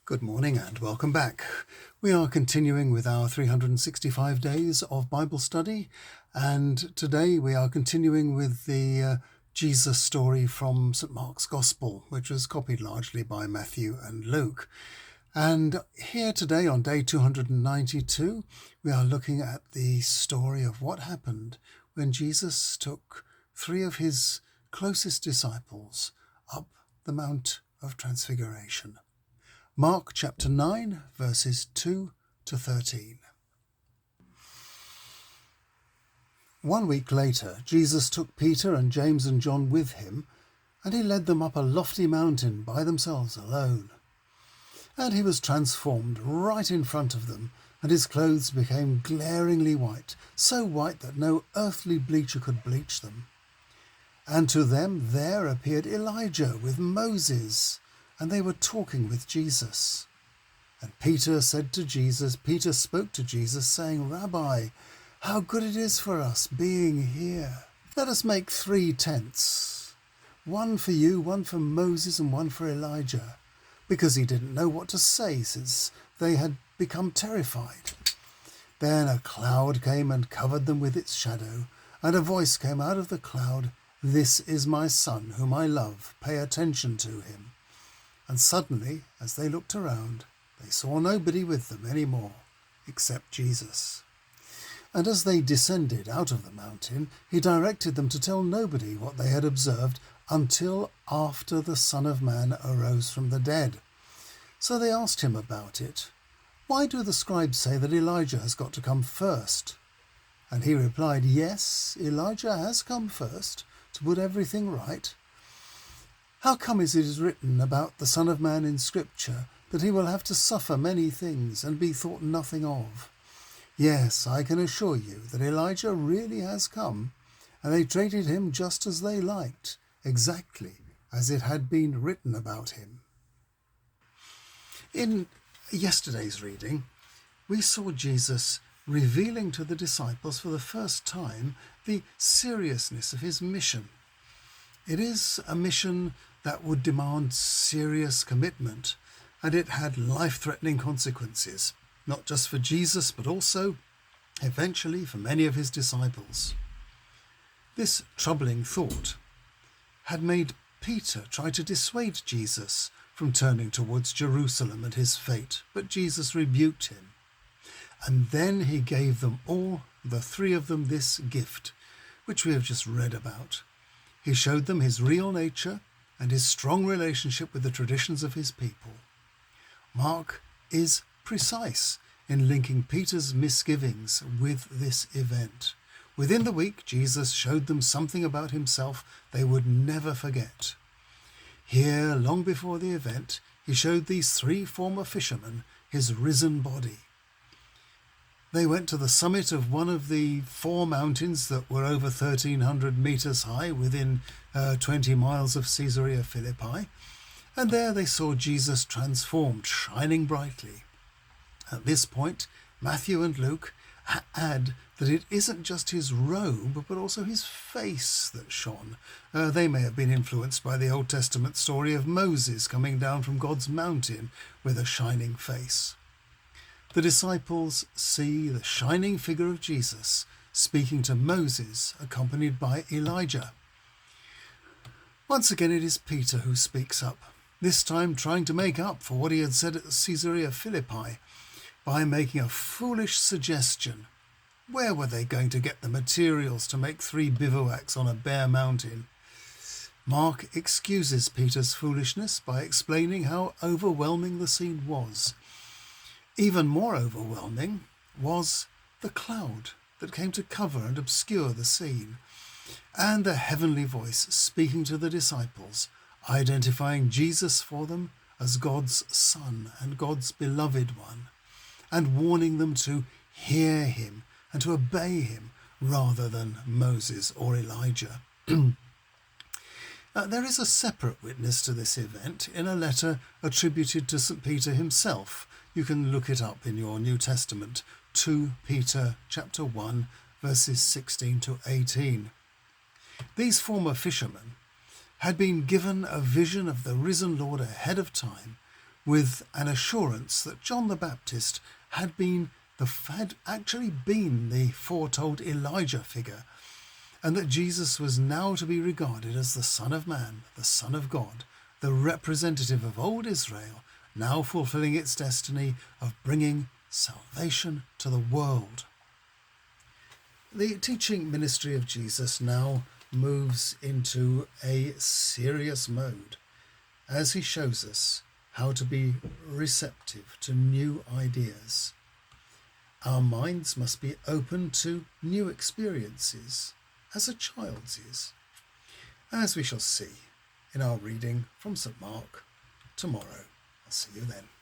Good morning and welcome back. We are continuing with our 365 days of Bible study, and today we are continuing with the Jesus story from St. Mark's Gospel, which was copied largely by Matthew and Luke. And here today on day 292, we are looking at the story of what happened when Jesus took three of his closest disciples up the Mount of Transfiguration. Mark chapter 9, verses 2 to 13. 1 week later, Jesus took Peter and James and John with him, and he led them up a lofty mountain by themselves alone. And he was transformed right in front of them, and his clothes became glaringly white, so white that no earthly bleacher could bleach them. And to them there appeared Elijah with Moses, and they were talking with Jesus. And Peter spoke to Jesus, saying, "Rabbi, how good it is for us being here. Let us make 3 tents, one for you, one for Moses, and one for Elijah," because he didn't know what to say, since they had become terrified. Then a cloud came and covered them with its shadow, and a voice came out of the cloud, "This is my son, whom I love. Pay attention to him." And suddenly, as they looked around, they saw nobody with them any more, except Jesus. And as they descended out of the mountain, he directed them to tell nobody what they had observed until after the Son of Man arose from the dead. So they asked him about it. "Why do the scribes say that Elijah has got to come first?" And he replied, "Yes, Elijah has come first to put everything right. How come it is written about the Son of Man in Scripture that he will have to suffer many things and be thought nothing of? Yes, I can assure you that Elijah really has come, and they treated him just as they liked, exactly as it had been written about him." In yesterday's reading, we saw Jesus revealing to the disciples for the first time the seriousness of his mission. It is a mission that would demand serious commitment, and it had life-threatening consequences, not just for Jesus, but also, eventually, for many of his disciples. This troubling thought had made Peter try to dissuade Jesus from turning towards Jerusalem and his fate, but Jesus rebuked him. And then he gave them all, the 3 of them, this gift, which we have just read about. He showed them his real nature and his strong relationship with the traditions of his people. Mark is precise in linking Peter's misgivings with this event. Within the week, Jesus showed them something about himself they would never forget. Here, long before the event, he showed these 3 former fishermen his risen body. They went to the summit of one of the 4 mountains that were over 1,300 meters high within 20 miles of Caesarea Philippi, and there they saw Jesus transformed, shining brightly. At this point, Matthew and Luke add that it isn't just his robe, but also his face that shone. They may have been influenced by the Old Testament story of Moses coming down from God's mountain with a shining face. The disciples see the shining figure of Jesus speaking to Moses, accompanied by Elijah. Once again, it is Peter who speaks up, this time trying to make up for what he had said at Caesarea Philippi by making a foolish suggestion. Where were they going to get the materials to make 3 bivouacs on a bare mountain? Mark excuses Peter's foolishness by explaining how overwhelming the scene was. Even more overwhelming was the cloud that came to cover and obscure the scene, and the heavenly voice speaking to the disciples, identifying Jesus for them as God's Son and God's beloved one, and warning them to hear him and to obey him rather than Moses or Elijah. There is a separate witness to this event in a letter attributed to St. Peter himself. You can look it up in your New Testament, 2 Peter chapter 1, verses 16 to 18. These former fishermen had been given a vision of the risen Lord ahead of time, with an assurance that John the Baptist had actually been the foretold Elijah figure, and that Jesus was now to be regarded as the Son of Man, the Son of God, the representative of old Israel, now fulfilling its destiny of bringing salvation to the world. The teaching ministry of Jesus now moves into a serious mode as he shows us how to be receptive to new ideas. Our minds must be open to new experiences, as a child's is, as we shall see in our reading from St. Mark tomorrow. I'll see you then.